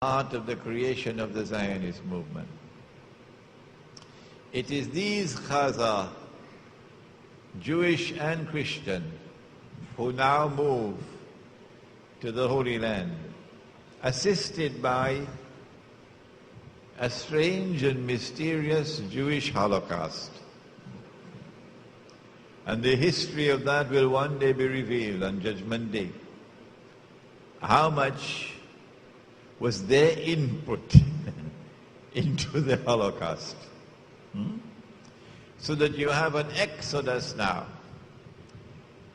part of the creation of the Zionist movement. It is these Khazar, Jewish and Christian, who now move to the Holy Land, assisted by a strange and mysterious Jewish Holocaust. And the history of that will one day be revealed on Judgment Day. How much was their input into the Holocaust? So that you have an exodus now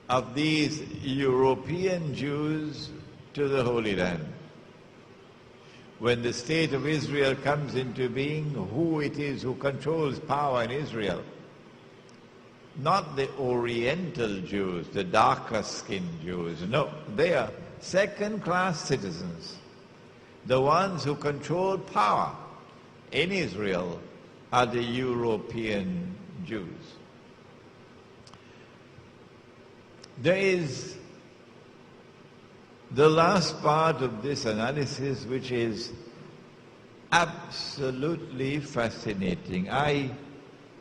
of these European Jews to the Holy Land. When the state of Israel comes into being, who it is who controls power in Israel? Not the Oriental Jews, the darker-skinned Jews. No, they are second-class citizens. The ones who control power in Israel are the European Jews. There is the last part of this analysis, which is absolutely fascinating. I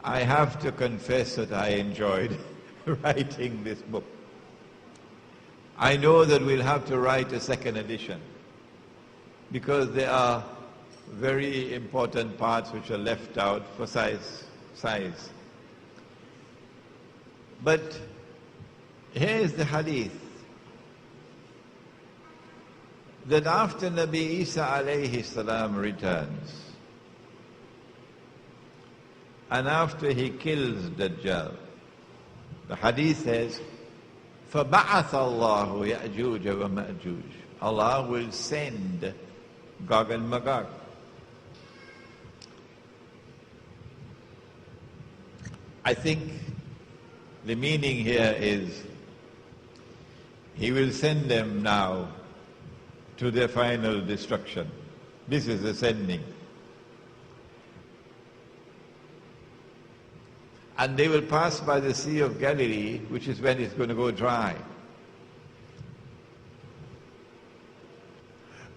have to confess that I enjoyed writing this book. I know that we'll have to write a second edition, because there are very important parts which are left out for size. But here's the hadith, that after Nabi Isa alayhi salam returns, and after he kills Dajjal, the hadith says, فَبَعَثَ اللَّهُ يَأْجُوجَ وَمَأْجُوجَ. Allah will send Gog and Magog. I think the meaning here is He will send them now to their final destruction. This is the sending. And they will pass by the Sea of Galilee, which is when it's going to go dry.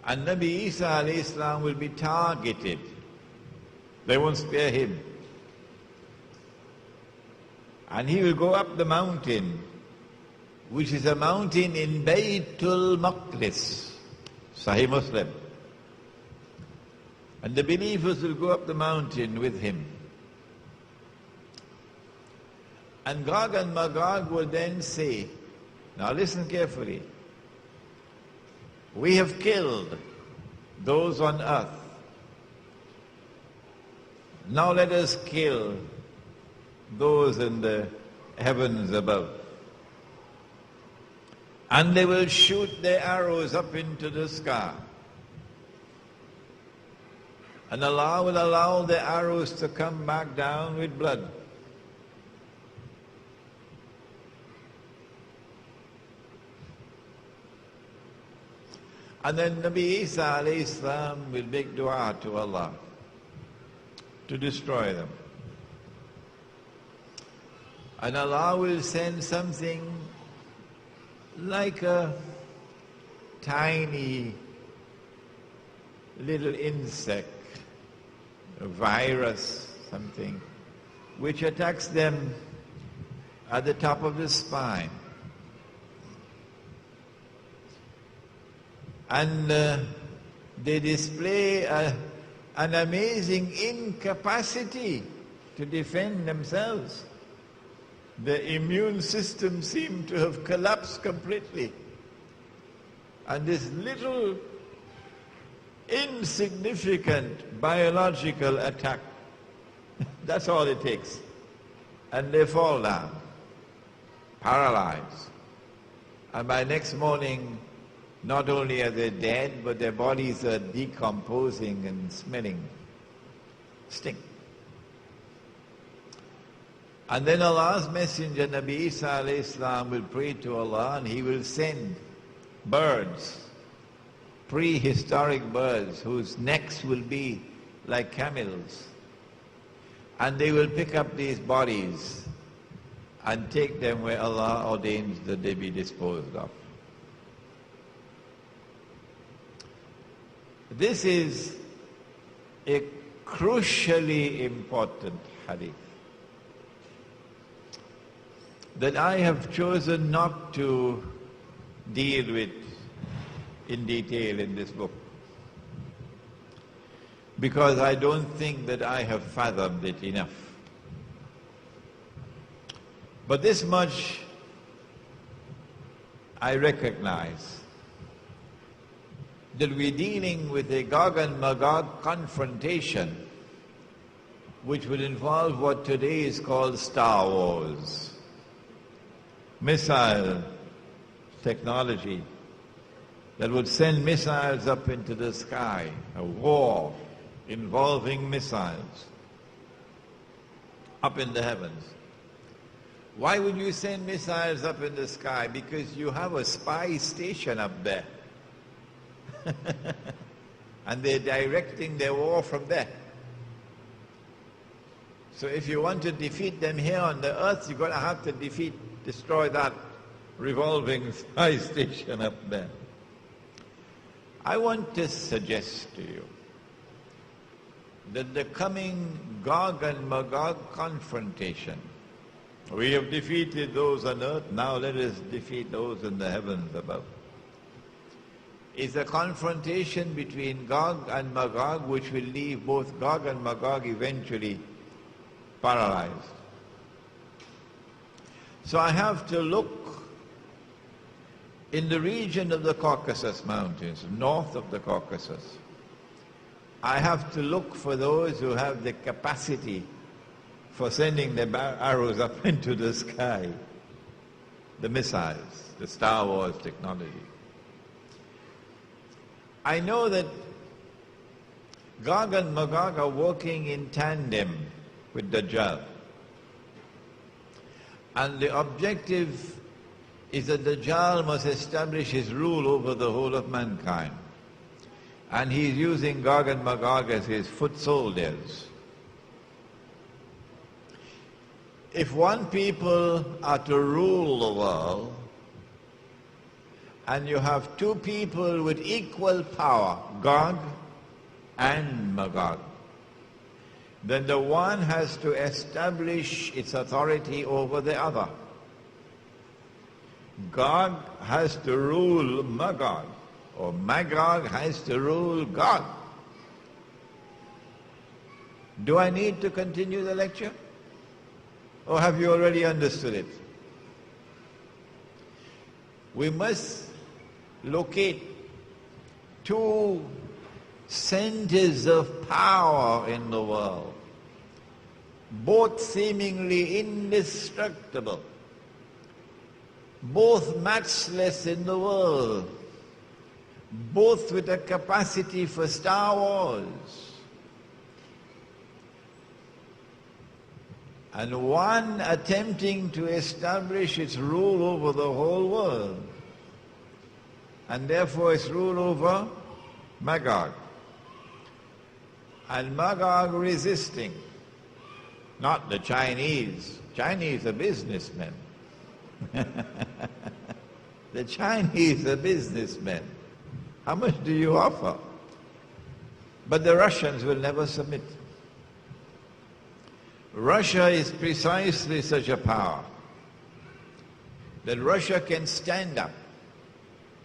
And Nabi Isa alayhi salam will be targeted. They won't spare him. And he will go up the mountain, which is a mountain in Baytul Maqdis, Sahih Muslim. And the believers will go up the mountain with him. And Gog and Magog will then say, now listen carefully, we have killed those on earth. Now let us kill those in the heavens above. And they will shoot their arrows up into the sky. And Allah will allow the arrows to come back down with blood. And then Nabi Isa alayhi salam will make dua to Allah to destroy them. And Allah will send something like a tiny little insect, a virus, something, which attacks them at the top of the spine. And they display an amazing incapacity to defend themselves. The immune system seemed to have collapsed completely. And this little insignificant biological attack, that's all it takes. And they fall down, paralyzed. And by next morning, not only are they dead, but their bodies are decomposing and smelling stink. And then Allah's messenger, Nabi Isa alayhi salam, will pray to Allah, and he will send birds, prehistoric birds, whose necks will be like camels. And they will pick up these bodies and take them where Allah ordains that they be disposed of. This is a crucially important hadith that I have chosen not to deal with in detail in this book, because I don't think that I have fathomed it enough. But this much I recognize, that we're dealing with a Gog and Magog confrontation which would involve what today is called Star Wars. Missile technology that would send missiles up into the sky, a war involving missiles up in the heavens. Why would you send missiles up in the sky? Because you have a spy station up there. And they're directing their war from there. So if you want to defeat them here on the earth, you're going to have to destroy that revolving spy station up there. I want to suggest to you that the coming Gog and Magog confrontation, we have defeated those on earth, now let us defeat those in the heavens above, is a confrontation between Gog and Magog which will leave both Gog and Magog eventually paralyzed. So I have to look in the region of the Caucasus Mountains, north of the Caucasus. I have to look for those who have the capacity for sending their arrows up into the sky, the missiles, the Star Wars technology. I know that Gog and Magog are working in tandem with Dajjal. And the objective is that Dajjal must establish his rule over the whole of mankind. And he's using Gog and Magog as his foot soldiers. If one people are to rule the world, and you have two people with equal power, Gog and Magog, then the one has to establish its authority over the other. Gog has to rule Magog, or Magog has to rule Gog. Do I need to continue the lecture? Or have you already understood it? We must locate two centers of power in the world, both seemingly indestructible, both matchless in the world, both with a capacity for Star Wars, and one attempting to establish its rule over the whole world, and therefore its rule over Magog. And Magog resisting, not the Chinese. Chinese are businessmen. The Chinese are businessmen. How much do you offer? But the Russians will never submit. Russia is precisely such a power that Russia can stand up.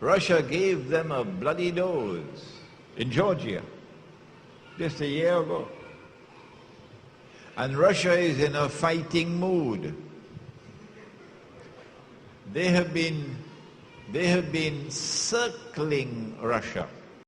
Russia gave them a bloody dose in Georgia just a year ago. And Russia is in a fighting mood. They have been circling Russia.